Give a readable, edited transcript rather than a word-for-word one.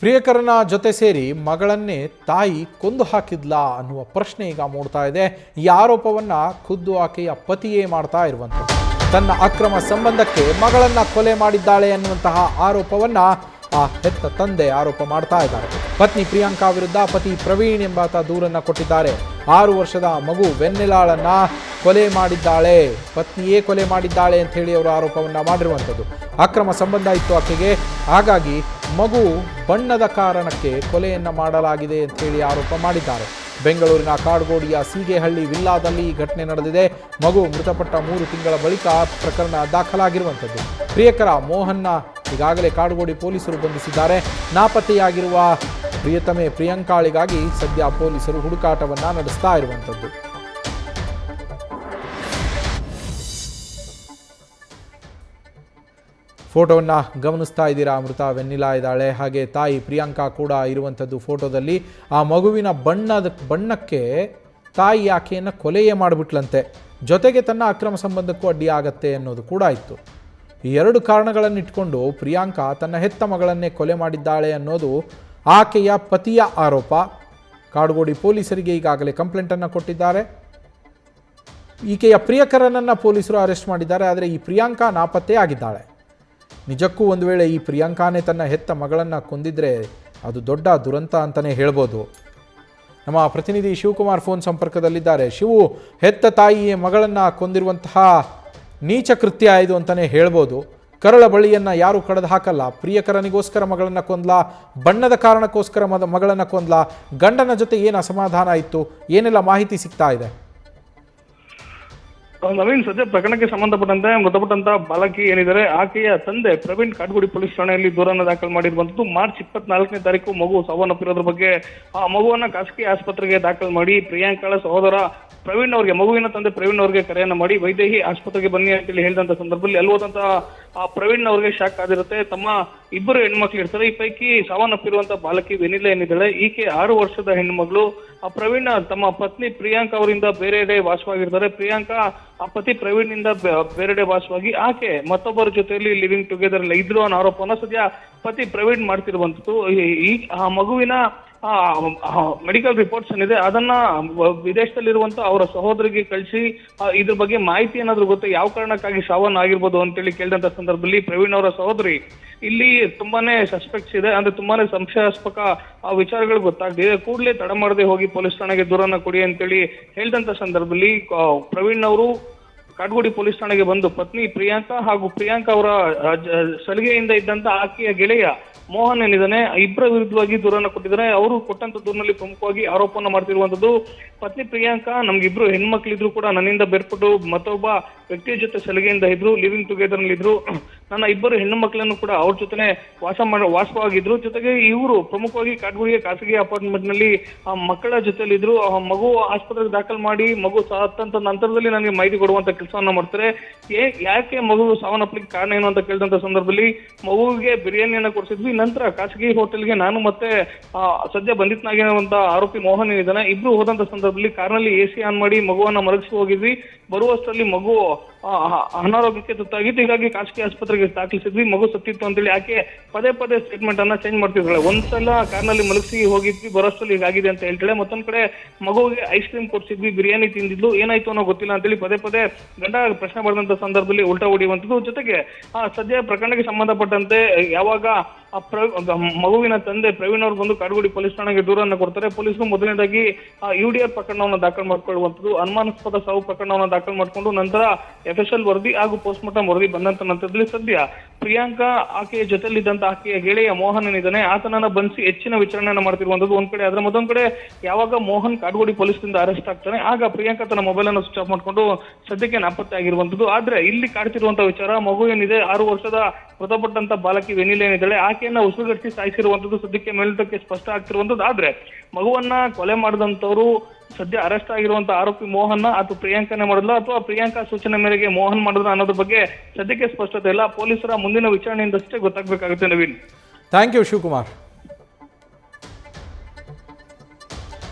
ಪ್ರಿಯಕರನ ಜೊತೆ ಸೇರಿ ಮಗಳನ್ನೇ ತಾಯಿ ಕೊಂದು ಹಾಕಿದ್ಲಾ ಅನ್ನುವ ಪ್ರಶ್ನೆ ಈಗ ಮೂಡ್ತಾ ಇದೆ. ಈ ಆರೋಪವನ್ನ ಖುದ್ದು ಆಕೆಯ ಪತಿಯೇ ಮಾಡ್ತಾ ಇರುವಂಥದ್ದು. ತನ್ನ ಅಕ್ರಮ ಸಂಬಂಧಕ್ಕೆ ಮಗಳನ್ನ ಕೊಲೆ ಮಾಡಿದ್ದಾಳೆ ಅನ್ನುವಂತಹ ಆರೋಪವನ್ನ ಆ ಹೆತ್ತ ತಂದೆ ಆರೋಪ ಮಾಡ್ತಾ ಇದ್ದಾರೆ. ಪತ್ನಿ ಪ್ರಿಯಾಂಕಾ ವಿರುದ್ಧ ಪತಿ ಪ್ರವೀಣ್ ಎಂಬಾತ ದೂರನ್ನ ಕೊಟ್ಟಿದ್ದಾರೆ. 6 ವರ್ಷದ ಮಗು ವೆನ್ನೆಲಾಳನ್ನ ಕೊಲೆ ಮಾಡಿದ್ದಾಳೆ, ಪತ್ನಿಯೇ ಕೊಲೆ ಮಾಡಿದ್ದಾಳೆ ಅಂತ ಹೇಳಿ ಅವರು ಆರೋಪವನ್ನ ಮಾಡಿರುವಂಥದ್ದು. ಅಕ್ರಮ ಸಂಬಂಧ ಇತ್ತು ಆಕೆಗೆ, ಹಾಗಾಗಿ ಮಗು ಬಣ್ಣದ ಕಾರಣಕ್ಕೆ ಕೊಲೆಯನ್ನ ಮಾಡಲಾಗಿದೆ ಅಂತ ಹೇಳಿ ಆರೋಪ ಮಾಡಿದ್ದಾರೆ. ಬೆಂಗಳೂರಿನ ಕಾಡ್ಗೋಡಿಯ ಸೀಗೆಹಳ್ಳಿ ವಿಲ್ಲಾದಲ್ಲಿ ಈ ಘಟನೆ ನಡೆದಿದೆ. ಮಗು ಮೃತಪಟ್ಟ 3 ತಿಂಗಳ ಬಳಿಕ ಪ್ರಕರಣ ದಾಖಲಾಗಿರುವಂಥದ್ದು. ಪ್ರಿಯಕರ ಮೋಹನ್ನ ಈಗಾಗಲೇ ಕಾಡ್ಗೋಡಿ ಪೊಲೀಸರು ಬಂಧಿಸಿದ್ದಾರೆ. ನಾಪತ್ತೆಯಾಗಿರುವ ಪ್ರಿಯತಮೆ ಪ್ರಿಯಾಂಕಾಳಿಗಾಗಿ ಸದ್ಯ ಪೊಲೀಸರು ಹುಡುಕಾಟವನ್ನ ನಡೆಸ್ತಾ ಇರುವಂಥದ್ದು. ಫೋಟೋವನ್ನು ಗಮನಿಸ್ತಾ ಇದ್ದೀರಾ. ಮೃತ ವೆನ್ನಿಲಾ ಇದ್ದಾಳೆ, ಹಾಗೆ ತಾಯಿ ಪ್ರಿಯಾಂಕಾ ಕೂಡ ಇರುವಂಥದ್ದು ಫೋಟೋದಲ್ಲಿ. ಆ ಮಗುವಿನ ಬಣ್ಣಕ್ಕೆ ತಾಯಿ ಆಕೆಯನ್ನು ಕೊಲೆಯೇ ಮಾಡಿಬಿಟ್ಲಂತೆ, ಜೊತೆಗೆ ತನ್ನ ಅಕ್ರಮ ಸಂಬಂಧಕ್ಕೂ ಅಡ್ಡಿಯಾಗತ್ತೆ ಅನ್ನೋದು ಕೂಡ ಇತ್ತು. ಈ 2 ಕಾರಣಗಳನ್ನು ಇಟ್ಕೊಂಡು ಪ್ರಿಯಾಂಕಾ ತನ್ನ ಹೆತ್ತ ಮಗಳನ್ನೇ ಕೊಲೆ ಮಾಡಿದ್ದಾಳೆ ಅನ್ನೋದು ಆಕೆಯ ಪತಿಯ ಆರೋಪ. ಕಾಡ್ಗೋಡಿ ಪೊಲೀಸರಿಗೆ ಈಗಾಗಲೇ ಕಂಪ್ಲೇಂಟನ್ನು ಕೊಟ್ಟಿದ್ದಾರೆ. ಈಕೆಯ ಪ್ರಿಯಕರನನ್ನು ಪೊಲೀಸರು ಅರೆಸ್ಟ್ ಮಾಡಿದ್ದಾರೆ. ಆದರೆ ಈ ಪ್ರಿಯಾಂಕಾ ನಾಪತ್ತೆ ಆಗಿದ್ದಾಳೆ. ನಿಜಕ್ಕೂ ಒಂದು ವೇಳೆ ಈ ಪ್ರಿಯಾಂಕಾನೇ ತನ್ನ ಹೆತ್ತ ಮಗಳನ್ನು ಕೊಂದಿದ್ರೆ ಅದು ದೊಡ್ಡ ದುರಂತ ಅಂತಲೇ ಹೇಳ್ಬೋದು. ನಮ್ಮ ಪ್ರತಿನಿಧಿ ಶಿವಕುಮಾರ್ ಫೋನ್ ಸಂಪರ್ಕದಲ್ಲಿದ್ದಾರೆ. ಶಿವು, ಹೆತ್ತ ತಾಯಿಯ ಮಗಳನ್ನು ಕೊಂದಿರುವಂತಹ ನೀಚ ಕೃತ್ಯ ಇದು ಅಂತಲೇ ಹೇಳ್ಬೋದು. ಕರಳ ಬಳಿಯನ್ನು ಯಾರು ಕಳೆದು ಹಾಕಲ್ಲ. ಪ್ರಿಯಕರನಿಗೋಸ್ಕರ ಮಗಳನ್ನು ಕೊಂದ್ಲಾ, ಬಣ್ಣದ ಕಾರಣಕ್ಕೋಸ್ಕರ ಮಗಳನ್ನು ಕೊಂದ್ಲಾ, ಗಂಡನ ಜೊತೆ ಏನು ಅಸಮಾಧಾನ ಇತ್ತು, ಏನೆಲ್ಲ ಮಾಹಿತಿ ಸಿಗ್ತಾ ಇದೆ? ನವೀನ್, ಸದ್ಯ ಪ್ರಕರಣಕ್ಕೆ ಸಂಬಂಧಪಟ್ಟಂತೆ ಮೃತಪಟ್ಟಂತ ಬಾಲಕಿ ಏನಿದ್ದಾರೆ ಆಕೆಯ ತಂದೆ ಪ್ರವೀಣ್ ಕಾಡ್ಗೋಡಿ ಪೊಲೀಸ್ ಠಾಣೆಯಲ್ಲಿ ದೂರನ್ನು ದಾಖಲು ಮಾಡಿರುವಂತದ್ದು. ಮಾರ್ಚ್ 24ನೇ ತಾರೀಕು ಮಗು ಸಾವನ್ನಪ್ಪಿರೋದ್ರ ಬಗ್ಗೆ ಆ ಮಗುವನ್ನ ಖಾಸಗಿ ಆಸ್ಪತ್ರೆಗೆ ದಾಖಲು ಮಾಡಿ ಪ್ರಿಯಾಂಕಾಳ ಸಹೋದರ ಪ್ರವೀಣ್ ಅವರಿಗೆ, ಮಗುವಿನ ತಂದೆ ಪ್ರವೀಣ್ ಅವರಿಗೆ ಕರೆಯನ್ನ ಮಾಡಿ ವೈದೇಹಿ ಆಸ್ಪತ್ರೆಗೆ ಬನ್ನಿ ಅಂತೇಳಿ ಹೇಳಿದಂತ ಸಂದರ್ಭದಲ್ಲಿ ಅಲ್ಲಿ ಹೋದಂತ ಆ ಪ್ರವೀಣ್ ಅವರಿಗೆ ಶಾಕ್ ಆಗಿರುತ್ತೆ. ತಮ್ಮ 2 ಹೆಣ್ಮಕ್ಳು ಇರ್ತಾರೆ. ಈ ಪೈಕಿ ಸಾವನ್ನಪ್ಪಿರುವಂತ ಬಾಲಕಿ ವೆನಿಲಾ ಏನಿದ್ದಾಳೆ, ಈಕೆ 6 ವರ್ಷದ ಹೆಣ್ಣುಮಗಳು. ಆ ಪ್ರವೀಣ್ ತಮ್ಮ ಪತ್ನಿ ಪ್ರಿಯಾಂಕಾ ಅವರಿಂದ ಬೇರೆಡೆ ವಾಸವಾಗಿರ್ತಾರೆ. ಪ್ರಿಯಾಂಕಾ ಆ ಪತಿ ಪ್ರವೀಣ್ ನಿಂದ ಬೇರೆಡೆ ವಾಸವಾಗಿ ಆಕೆ ಮತ್ತೊಬ್ಬರ ಜೊತೆಯಲ್ಲಿ ಲಿವಿಂಗ್ ಟುಗೆದರ್ ಇದ್ರು ಅನ್ನೋ ಆರೋಪವನ್ನ ಸದ್ಯ ಪತಿ ಪ್ರವೀಣ್ ಮಾಡ್ತಿರುವಂತದ್ದು. ಆ ಮಗುವಿನ ಮೆಡಿಕಲ್ ರಿಪೋರ್ಟ್ಸ್ ಏನಿದೆ ಅದನ್ನ ವಿದೇಶದಲ್ಲಿರುವಂತ ಅವರ ಸಹೋದರಿಗೆ ಕಳಿಸಿ ಇದ್ರ ಬಗ್ಗೆ ಮಾಹಿತಿ ಏನಾದ್ರು ಗೊತ್ತಾ, ಯಾವ ಕಾರಣಕ್ಕಾಗಿ ಸಾವನ್ನ ಆಗಿರ್ಬೋದು ಅಂತೇಳಿ ಕೇಳಿದಂತ ಸಂದರ್ಭದಲ್ಲಿ ಪ್ರವೀಣ್ ಅವರ ಸಹೋದರಿ ಇಲ್ಲಿ ತುಂಬಾನೇ ಸಸ್ಪೆಕ್ಟ್ಸ್ ಇದೆ, ಅಂದ್ರೆ ತುಂಬಾನೇ ಸಂಶಯಾಸ್ಪದ ವಿಚಾರಗಳು ಗೊತ್ತಾಗ್ತಿದೆ, ಕೂಡಲೇ ತಡ ಮಾಡದೆ ಹೋಗಿ ಪೊಲೀಸ್ ಠಾಣೆಗೆ ದೂರನ್ನ ಕೊಡಿ ಅಂತೇಳಿ ಹೇಳಿದಂತ ಸಂದರ್ಭದಲ್ಲಿ ಪ್ರವೀಣ್ ಅವರು ಕಾಡ್ಗೋಡಿ ಪೊಲೀಸ್ ಠಾಣೆಗೆ ಬಂದು ಪತ್ನಿ ಪ್ರಿಯಾಂಕಾ ಹಾಗೂ ಪ್ರಿಯಾಂಕಾ ಅವರ ಸಲಿಗೆಯಿಂದ ಇದ್ದಂತ ಆಕೆಯ ಗೆಳೆಯ ಮೋಹನ್ ಏನಿದ್ದಾನೆ, 2 ವಿರುದ್ಧವಾಗಿ ದೂರನ್ನ ಕೊಟ್ಟಿದ್ದಾರೆ. ಅವರು ಕೊಟ್ಟಂತ ದೂರಿನಲ್ಲಿ ಪ್ರಮುಖವಾಗಿ ಆರೋಪವನ್ನು ಮಾಡ್ತಿರುವಂತದ್ದು, ಪತ್ನಿ ಪ್ರಿಯಾಂಕಾ ನಮ್ಗೆ 2 ಹೆಣ್ಮಕ್ಳಿದ್ರು ಕೂಡ ನನ್ನಿಂದ ಬೇರ್ಪಟ್ಟು ಮತ್ತೊಬ್ಬ ವ್ಯಕ್ತಿಯ ಜೊತೆ ಸಲಿಗೆಯಿಂದ ಇದ್ರು, ಲಿವಿಂಗ್ ಟುಗೆದರ್ ನಲ್ಲಿ ಇದ್ರು. ನನ್ನ 2 ಹೆಣ್ಣು ಮಕ್ಕಳನ್ನು ಕೂಡ ಅವ್ರ ಜೊತೆನೆ ವಾಸವಾಗಿದ್ರು. ಜೊತೆಗೆ ಇವರು ಪ್ರಮುಖವಾಗಿ ಕಾಡ್ಗೋಡಿಯ ಖಾಸಗಿ ಅಪಾರ್ಟ್ಮೆಂಟ್ ನಲ್ಲಿ ಆ ಮಕ್ಕಳ ಜೊತೆಲಿ ಇದ್ರು. ಮಗು ಆಸ್ಪತ್ರೆಗೆ ದಾಖಲು ಮಾಡಿ ಮಗು ಸತ್ತಂತ ನಂತರದಲ್ಲಿ ನನಗೆ ಮಾಹಿತಿ ಕೊಡುವಂತ ಕೆಲಸವನ್ನ ಮಾಡ್ತಾರೆ. ಯಾಕೆ ಮಗು ಸಾವನ್ನಪ್ಪಲಿಕ್ಕೆ ಕಾರಣ ಏನು ಅಂತ ಕೇಳಿದಂತ ಸಂದರ್ಭದಲ್ಲಿ ಮಗುವಿಗೆ ಬಿರಿಯಾನಿಯನ್ನ ಕೊಡಿಸಿದ್ವಿ, ನಂತರ ಖಾಸಗಿ ಹೋಟೆಲ್ಗೆ ನಾನು ಮತ್ತೆ ಸದ್ಯ ಬಂಧಿತನಾಗಿರುವಂತ ಆರೋಪಿ ಮೋಹನ್ ಏನಿದ್ದಾನೆ, 2 ಹೋದಂತ ಸಂದರ್ಭದಲ್ಲಿ ಕಾರ್ನಲ್ಲಿ AC ಆನ್ ಮಾಡಿ ಮಗುವನ್ನ ಮಲಗಿಸಿ ಹೋಗಿದ್ವಿ. ಬರುವಷ್ಟರಲ್ಲಿ ಮಗು ಅನಾರೋಗ್ಯಕ್ಕೆ ತುತ್ತಾಗಿತ್ತು. ಹೀಗಾಗಿ ಖಾಸಗಿ ಆಸ್ಪತ್ರೆಗೆ ದಾಖಲಿಸಿದ್ವಿ. ಮಗು ಸತ್ತಿತ್ತು ಅಂತೇಳಿ ಆಕೆ ಪದೇ ಸ್ಟೇಟ್ಮೆಂಟ್ ಅನ್ನ ಚೇಂಜ್ ಮಾಡ್ತಿದ್ದಾಳೆ. ಒಂದ್ಸಲ ಕಾರ್ನಲ್ಲಿ ಮಲಗಿಸಿ ಹೋಗಿದ್ವಿ, ಬರೋಷ್ಟರಲ್ಲಿ ಹೀಗಾಗಿದೆ ಅಂತ ಹೇಳ್ತಾಳೆ. ಮತ್ತೊಂದ್ ಕಡೆ ಮಗುವಿಗೆ ಐಸ್ ಕ್ರೀಮ್ ಕೊಡ್ಸಿದ್ವಿ, ಬಿರಿಯಾನಿ ತಿಂದಿದ್ಲು, ಏನಾಯ್ತು ಅನ್ನೋ ಗೊತ್ತಿಲ್ಲ ಅಂತೇಳಿ ಪದೇ ಗಂಡ ಪ್ರಶ್ನೆ ಮಾಡಿದಂತ ಸಂದರ್ಭದಲ್ಲಿ ಉಲ್ಟಾ ಹೊಡಿಯುವಂಥದ್ದು. ಜೊತೆಗೆ ಸದ್ಯ ಪ್ರಕರಣಕ್ಕೆ ಸಂಬಂಧಪಟ್ಟಂತೆ ಯಾವಾಗ ಮಗುವಿನ ತಂದೆ ಪ್ರವೀಣ್ ಅವರು ಬಂದು ಕಾಡ್ಗೋಡಿ ಪೊಲೀಸ್ ಠಾಣೆಗೆ ದೂರನ್ನ ಕೊಡ್ತಾರೆ. ಪೊಲೀಸರು ಮೊದಲನೇದಾಗಿ UDR ಪ್ರಕರಣವನ್ನು ದಾಖಲು ಮಾಡ್ಕೊಳ್ಳುವಂಥದ್ದು, ಅನುಮಾನಾಸ್ಪದ ಸಾವು ಪ್ರಕರಣವನ್ನು ದಾಖಲು ಮಾಡಿಕೊಂಡು ನಂತರ FSL ವರದಿ ಹಾಗೂ ಪೋಸ್ಟ್ ಮಾರ್ಟಮ್ ವರದಿ ಬಂದಂತ ನಂತರದಲ್ಲಿ ಸದ್ಯ ಪ್ರಿಯಾಂಕಾ ಆಕೆಯ ಜೊತೆಲಿದ್ದಂತ ಆಕೆಯ ಗೆಳೆಯ ಮೋಹನ್ ಏನಿದ್ದಾನೆ ಆತನನ್ನ ಬಂಧಿಸಿ ಹೆಚ್ಚಿನ ವಿಚಾರಣೆಯನ್ನ ಮಾಡ್ತಿರುವಂತದ್ದು ಒಂದ್ ಕಡೆ. ಆದ್ರೆ ಮತ್ತೊಂದ್ ಕಡೆ ಯಾವಾಗ ಮೋಹನ್ ಕಾಡ್ಗೋಡಿ ಪೊಲೀಸರಿಂದ ಅರೆಸ್ಟ್ ಆಗ್ತಾನೆ ಆಗ ಪ್ರಿಯಾಂಕಾ ತನ್ನ ಮೊಬೈಲ್ ಅನ್ನು ಸ್ವಿಚ್ ಆಫ್ ಮಾಡ್ಕೊಂಡು ಸದ್ಯಕ್ಕೆ ನಾಪತ್ತೆ ಆಗಿರುವಂತದ್ದು. ಆದ್ರೆ ಇಲ್ಲಿ ಕಾಡ್ತಿರುವಂತ ವಿಚಾರ, ಮಗು ಏನಿದೆ 6 ವರ್ಷದ ಮೃತಪಟ್ಟಂತ ಬಾಲಕಿ ವೆನಿಲಾ ಏನಿದ್ದಾಳೆ ಆಕೆಯನ್ನ ಉಸಿರುಗಟ್ಟಿಸಿ ಸಾಯಿಸಿರುವಂತದ್ದು ಸದ್ಯಕ್ಕೆ ಮೇಲ್ನೋಟಕ್ಕೆ ಸ್ಪಷ್ಟ ಆಗ್ತಿರುವಂತದ್ದು. ಆದ್ರೆ ಮಗುವನ್ನ ಕೊಲೆ ಮಾಡಿದಂತವರು ಸದ್ಯ ಅರೆಸ್ಟ್ ಆಗಿರುವಂತ ಆರೋಪಿ ಮೋಹನ್ ಅಥವಾ ಪ್ರಿಯಾಂಕಾನೇ ಮಾಡಿದ್ಲ ಅಥವಾ ಪ್ರಿಯಾಂಕಾ ಸೂಚನೆ ಮೇರೆಗೆ ಮೋಹನ್ ಮಾಡಿದ್ರ ಅನ್ನೋದ್ರ ಬಗ್ಗೆ ಸದ್ಯಕ್ಕೆ ಸ್ಪಷ್ಟತೆ ಇಲ್ಲ. ಪೊಲೀಸರ ಮುಂದಿನ ವಿಚಾರಣೆಯಿಂದಷ್ಟೇ ಗೊತ್ತಾಗಬೇಕಾಗುತ್ತೆ. Naveen, thank you Shivakumar.